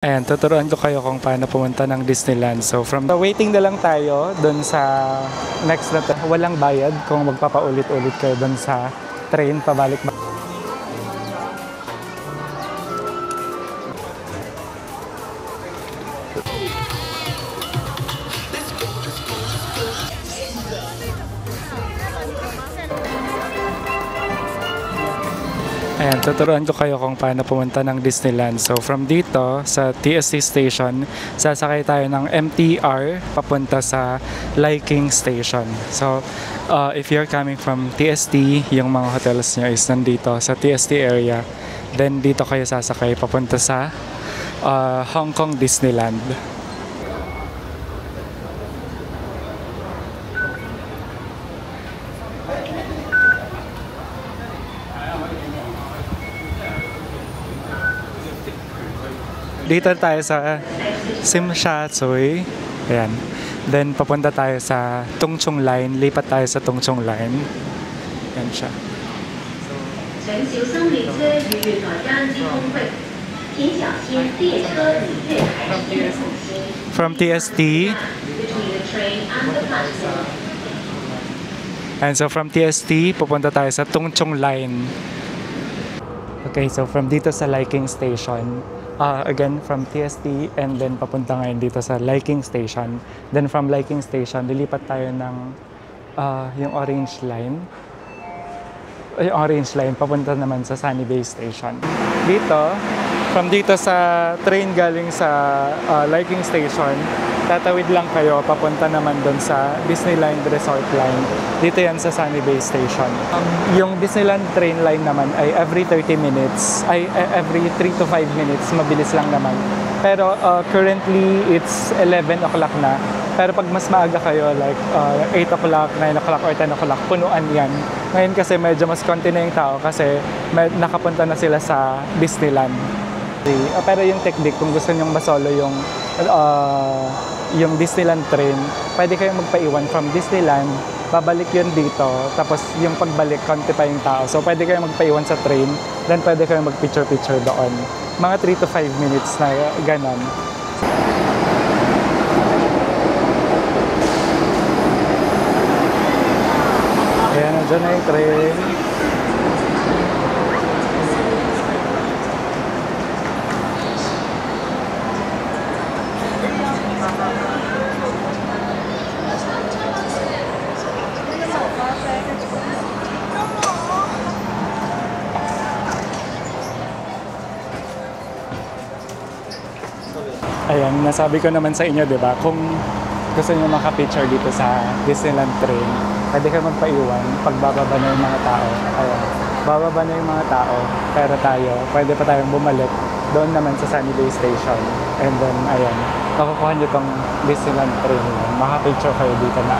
Ayan, tuturuan ko kayo kung paano pumunta ng Disneyland. So, waiting na lang tayo dun sa next na walang bayad kung magpapaulit-ulit kayo dun sa train pabalik. Ayan, tuturuan ko kayo kung paano pumunta ng Disneyland. So, from dito, sa TST station, sasakay tayo ng MTR papunta sa Liking Station. So, if you're coming from TST, yung mga hotels nyo is nandito sa TST area. Then, dito kayo sasakay papunta sa Hong Kong Disneyland. Dito tayo sa Tsim Sha Tsui. Ayan. Then, papunta tayo sa Tung Chung Line. Lipat tayo sa Tung Chung Line. Ayan siya. From TST. And so, from TST, pupunta tayo sa Tung Chung Line. Okay, so from dito sa Liking Station, again, from TST and then papunta ngayon dito sa Liking Station. Then from Liking Station, lilipat tayo ng yung Orange Line. Yung Orange Line, papunta naman sa Sunny Bay Station. Dito, from dito sa train galing sa Liking Station, tatawid lang kayo, papunta naman doon sa Disneyland Resort Line. Dito yan sa Sunny Bay Station. Yung Disneyland train line naman ay every 30 minutes, ay every 3 to 5 minutes, mabilis lang naman. Pero currently, it's 11 o'clock na. Pero pag mas maaga kayo, like 8 o'clock, 9 o'clock, or 10 o'clock, punuan yan. Ngayon kasi medyo mas konti na yung tao kasi nakapunta na sila sa Disneyland. Pero yung technique, kung gusto nyong masolo yung Disneyland train, pwede kayong magpaiwan from Disneyland, babalik yun dito, tapos yung pagbalik, konti pa yung tao. So pwede kayong magpaiwan sa train, then pwede kayong mag-picture-picture doon. Mga 3 to 5 minutes na ganon. Ayan, nandiyan na yung train. Ayan, nasabi ko naman sa inyo, di ba? Kung gusto niyo maka-picture dito sa Disneyland train, pwede kayo magpaiwan pag bababa na yung mga tao. Ayan, bababa na yung mga tao, pero tayo, pwede pa tayong bumalik doon naman sa Sunny Bay Station. And then, ayan, makukuha niyo tong Disneyland train. Maka-picture kayo dito na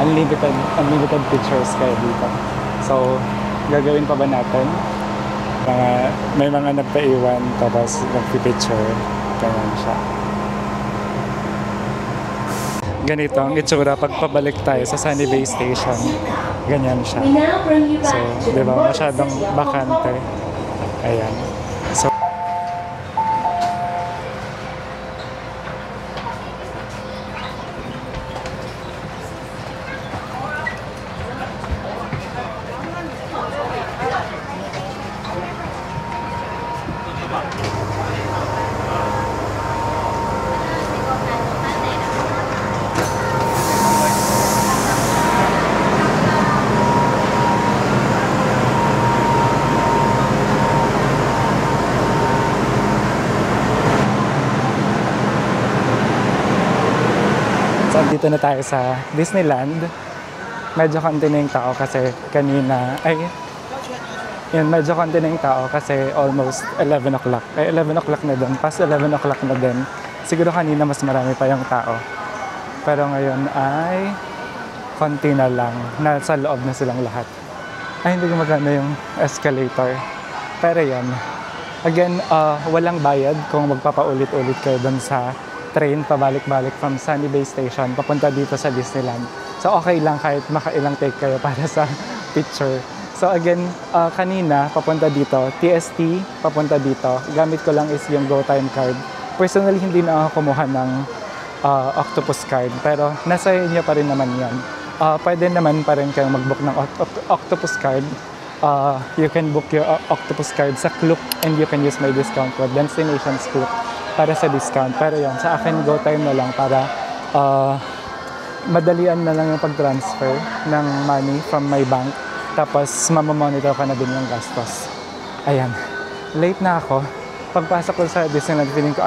unlimited pictures kayo dito. So, gagawin pa ba natin? May mga nagpaiwan, tapos nagpipicture. Ganyan siya. Ganito ang itsura pag pabalik tayo sa Sunny Bay Station. Ganyan siya. So, di ba, masyadong bakante. Ayan. So, dito na tayo sa Disneyland. Medyo konti na yung tao kasi kanina, medyo konti na yung tao kasi almost 11 o'clock. 11 o'clock na din, past 11 o'clock na din. Siguro kanina mas marami pa yung tao. Pero ngayon ay konti na lang, nasa loob na silang lahat. Ay, hindi gumagana yung escalator. Pero yan, again, walang bayad kung magpapaulit-ulit kayo doon sa train pabalik-balik from Sunny Bay Station papunta dito sa Disneyland. So okay lang kahit makailang take kayo para sa picture. So again, kanina papunta dito, TST papunta dito. Gamit ko lang is yung GoTime card. Personally, hindi na ako kumuha ng octopus card, pero nasa inyo pa rin naman yan. Pwede naman pa rin kayong mag-book ng octopus card. You can book your octopus card sa Klook and you can use my discount code, Destinations Klook, para sa discount. Pero yan, sa akin, go time na lang para madalian na lang yung pag-transfer ng money from my bank. Tapos, mamamonitor ka na din yung gastos. Ayan. Late na ako. Pagpasok ko sa Disneyland, feeling ko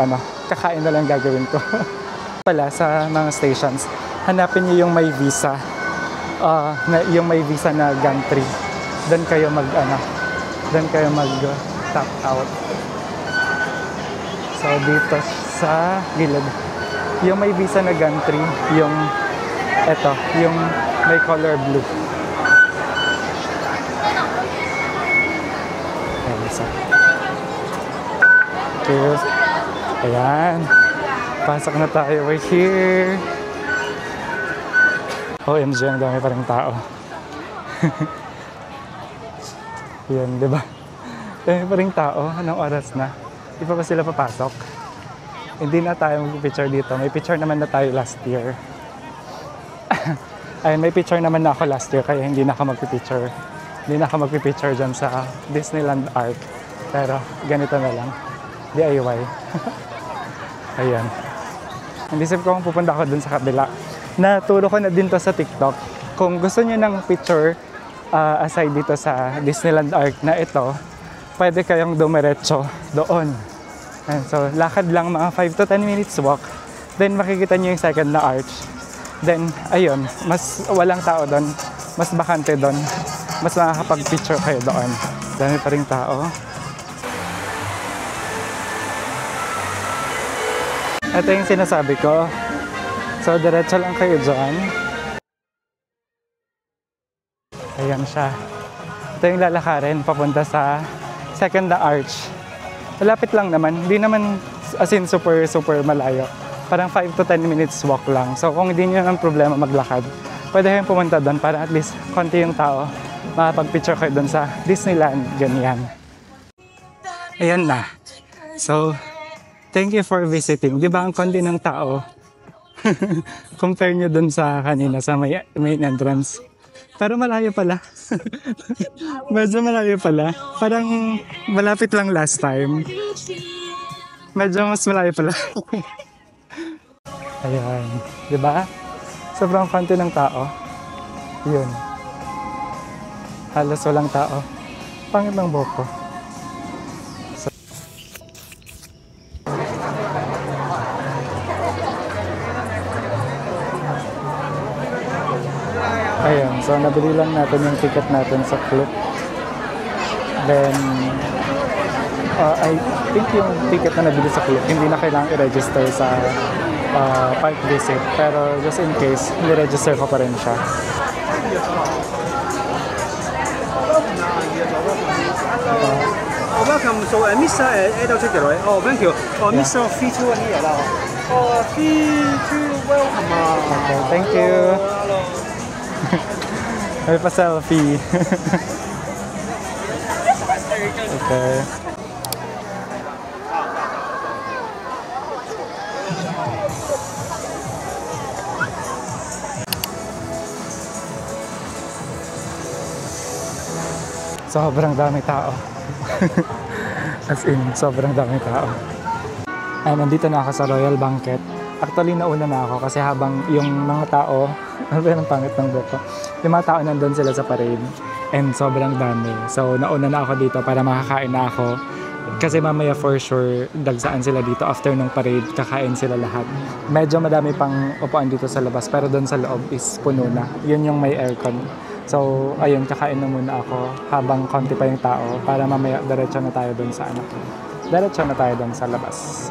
kakain na lang gagawin ko. Pala, sa mga stations, hanapin niyo yung may visa. Yung may visa na gantry. Doon kayo mag-tap out. So, dito sa gilid. Yung may visa na gantry, yung may color blue. Okay. Ayan. Pasok na tayo. We're here. OMG, ang dami pa rin tao. Yan, di ba? Dami pa rin tao. Anong oras na? Di pa sila papasok? Hindi na tayo mag-picture dito. May picture naman na tayo last year. Ayun, may picture naman na ako last year, kaya hindi na ako magpipicture. Hindi na ako magpipicture dyan sa Disneyland Arc. Pero ganito na lang. DIY. Ayan. Naisip ko kung pupunta ako dun sa kabila. Naturo ko na din to sa TikTok. Kung gusto niyo ng picture aside dito sa Disneyland Arc na ito, pwede kayong dumiretso doon. And so, lakad lang mga 5 to 10 minutes walk. Then makikita niyo yung second na arch. Then, ayun, mas walang tao doon. Mas bakante doon. Mas makakapag-picture kayo doon. Dami pa rin tao. Ito yung sinasabi ko. So, diretso lang kayo dyan. Ayan siya. Ito yung lalakarin papunta sa second na arch. Malapit lang naman. Hindi naman as in super malayo. Parang 5 to 10 minutes walk lang. So kung hindi nyo ng problema maglakad, pwede kayong pumunta doon para at least konti yung tao. Makapag-picture kayo doon sa Disneyland. Ganyan. Ayan na. So, thank you for visiting. Di ba ang konti ng tao? Compare nyo doon sa kanina sa main entrance. Pero malayo pala. Medyo malayo pala. Parang malapit lang last time. Medyo mas malayo pala. Ayan. Diba? Sobrang konti ng tao. Yun. Halos walang tao. Pangit ng buhok ko. Ayan, so nabili lang natin yung ticket natin sa Klook. Then, I think yung ticket na nabili sa Klook, hindi na kailangang i-register sa park visit. Pero just in case, i-register ko pa rin siya. Welcome. So, Mr. Adult ticket, right? Oh, thank you. Mr. Fee to here. Fee to welcome. Okay, thank you. Hello. May pa-selfie. Okay. Sobrang dami tao. As in, sobrang dami tao. Ay, nandito na ako sa Royal Banquet. Actually, nauna na ako kasi habang yung mga tao, ano ba yung pangit ng buko? Yung mga tao nandun sila sa parade and sobrang dami. So, nauna na ako dito para makakain na ako. Kasi mamaya for sure, dagsaan sila dito after ng parade, kakain sila lahat. Medyo madami pang upuan dito sa labas pero doon sa loob is puno na. Yun yung may aircon. So, ayun, kakain na muna ako habang konti pa yung tao para mamaya diretso na tayo doon sa diretso na tayo doon sa labas.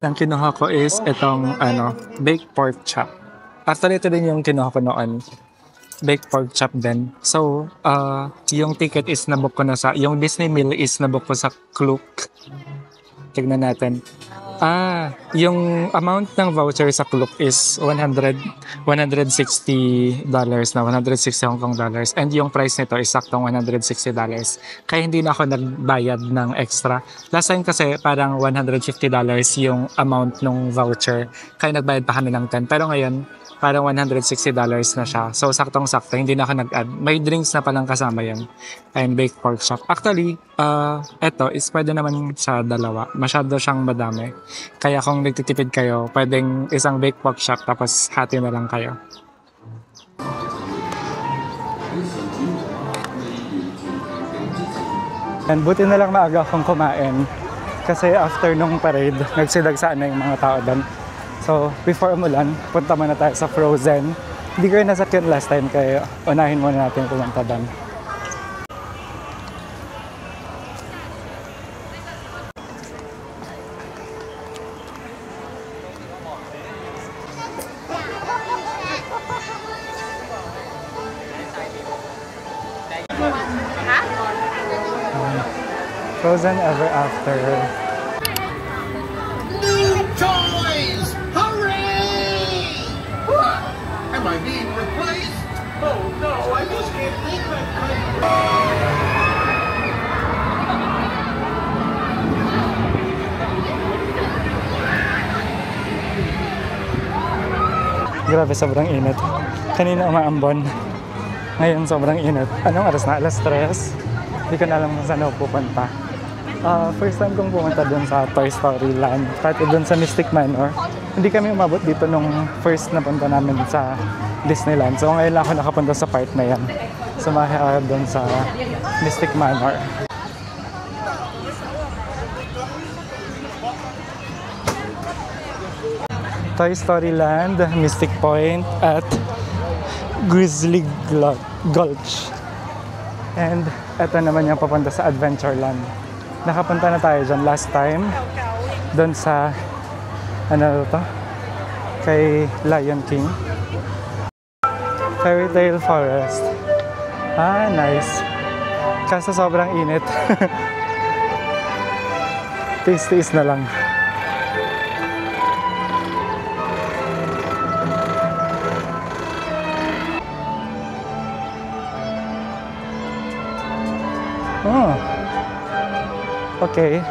Ang kinuha ko is itong baked pork chop. Actually, ito din yung kinuha ko noon. Baked pork chop din. So, yung ticket is nabook ko na yung Disney meal is nabook ko sa Klook. Tignan natin Yung amount ng voucher sa Klook is $160 na, 160 Hong Kong dollars. And yung price nito is saktong $160. Kaya hindi na ako nagbayad ng extra. Last time kasi parang $150 yung amount ng voucher. Kaya nagbayad pa kami ng 10. Pero ngayon, parang $160 na siya. So, saktong-sakto. Hindi na ako nag-add. May drinks na palang kasama yun. And baked pork chop. Actually, eto is pwede naman sa dalawa. Masyado siyang madami. Kaya kung nagtitipid kayo, pwedeng isang baked pork chop tapos hati na lang kayo. And buti na lang maaga akong kumain. Kasi after nung parade, nagsidagsaan na yung mga tao doon. So, before umulan, punta muna tayo sa Frozen. Hindi ko yung nasakyan last time, kaya unahin muna natin pumunta doon. Frozen Ever After. Toys! Hooray! What? Am I being replaced? Oh no, I just can't think that. Grabe, sobrang init. Kanina umaambon. Ngayon sobrang init. Anong oras na? Alas 3? Hindi ko na alam kung saan ako pupunta. First time kong pumunta dun sa Toy Story Land. Pati dun sa Mystic Manor. Hindi kami umabot dito nung first na punta namin sa Disneyland. So ngayon lang ako nakapunta sa part na yan. Sumahe dun sa Mystic Manor. Toy Story Land, Mystic Point, at Grizzly Gulch. And ito naman yung papunta sa Adventureland. Nakapunta na tayo dyan last time. Doon sa, ano to? Kay Lion King. Fairy Tale Forest. Nice. Kaso sobrang init. Tiis-tiis na lang. Oh. Okay.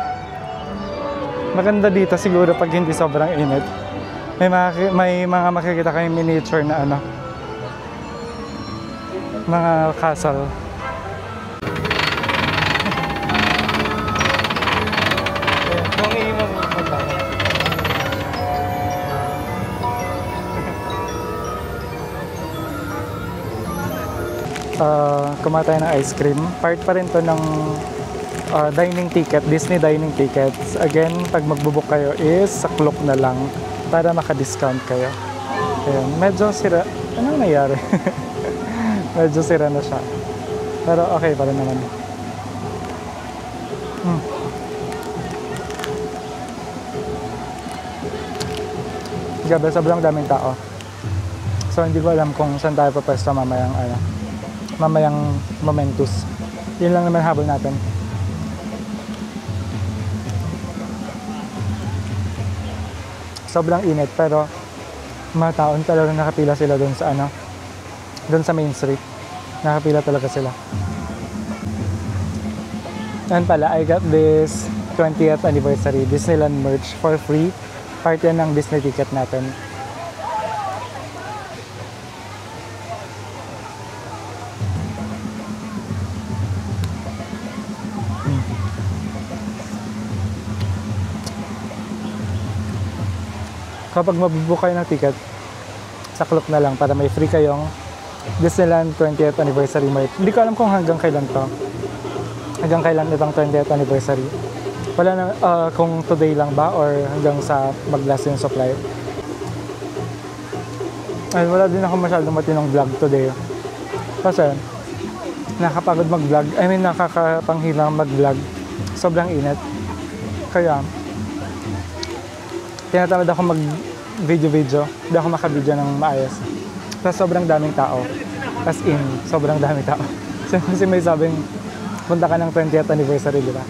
Maganda dito siguro pag hindi sobrang init. May mga makikita kayong miniature na ano. Mga castle. Kumain tayo ng ice cream. Part pa rin to ng dining ticket, Disney dining tickets. Again, pag magbubook kayo is sa Klook na lang para maka-discount kayo. Ayun, medyo sira. Anong nangyari? Medyo sira na siya. Pero okay pa rin naman. Gabi, sobrang daming tao. So hindi ko alam kung saan tayo papwesto mamayang Momentus. Yun lang naman habol natin. Sobrang init pero mga taon talagang nakapila sila doon sa doon sa Main Street. Nakapila talaga sila. And pala, I got this 20th anniversary Disneyland merch for free. Part yan ng Disney ticket natin. Kapag mabubook kayo ng ticket, sa Klook na lang para may free kayong Disneyland 20th anniversary merch. Hindi ko alam kung hanggang kailan to. Hanggang kailan itong 20th anniversary. Wala na kung today lang ba or hanggang sa mag-last yung supply. Ay, wala din ako masyadong matinong vlog today. Kasi nakapagod mag-vlog. I mean, nakakapanghilang mag-vlog. Sobrang init. Kaya tinatamad ako mag-video. Hindi ako maka-video ng maayos. Tapos sobrang daming tao. As in, sobrang daming tao. Kasi may sabing, punta ka ng 20th anniversary, di ba?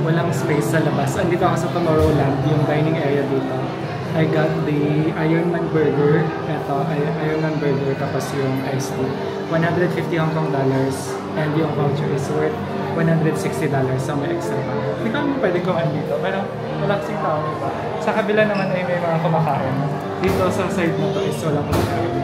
walang space sa labas. Andito ako sa Tomorrowland, yung dining area dito. I got the Ironman burger. Ito, Ironman burger, tapos yung iced tea. 150 Hong Kong dollars, and yung voucher is worth $160, so may extra pa. Hindi ko naman pwede kumain dito, pero relaxing tao, diba? Sa kabila naman ay may mga kumakain. Dito sa side na to is walang kumakain.